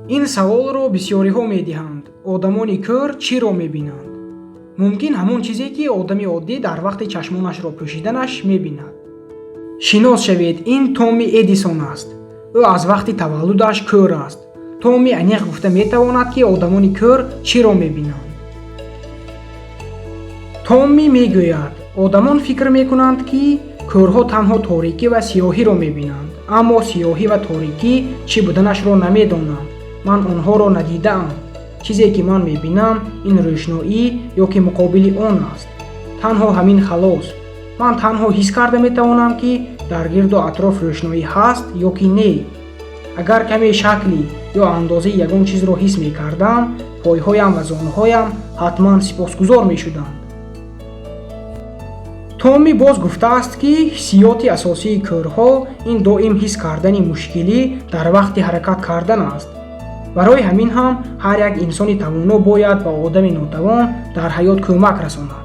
ин саволро бисёриҳо медиҳанд: одамони кӯр чиро мебинанд? мумкин ҳамон чизе ки одами оддӣ дар вақти чашмонашро пӯшиданаш мебинад. шинос шавед, ин Томми Эдисон аст. ӯ аз вақти таваллудаш кӯр аст. Томми аниқ гуфта метавонад ки одамони кӯр чиро мебинанд. Томми мегӯяд: одамон фикр мекунанд ки кӯрҳо танҳо торикӣ ва сиёҳиро мебинанд, аммо сиёҳӣ ва торикӣ чӣ буданашро намедонанд. ман онҳоро надидаам. чизе ки ман мебинам ин рӯшноӣ ё ки муқобили он аст. танҳо ҳамин халос. ман танҳо ҳис карда метавонам ки дар гирду атроф рӯшноӣ ҳаст ё ки не. агар каме шакли ё андозаи ягон чизро ҳис мекардам, пойҳоям ва зонуҳоям ҳатман сипосгузор мешуданд. Томми боз гуфтааст ки ҳиссиёти асосии кӯрҳо ин доим ҳис кардани мушкилӣ дар вақти ҳаракат кардан аст. барои ҳамин ҳам ҳар як инсони тавоно бояд ба одами нотавон дар ҳаёт кӯмак расонад.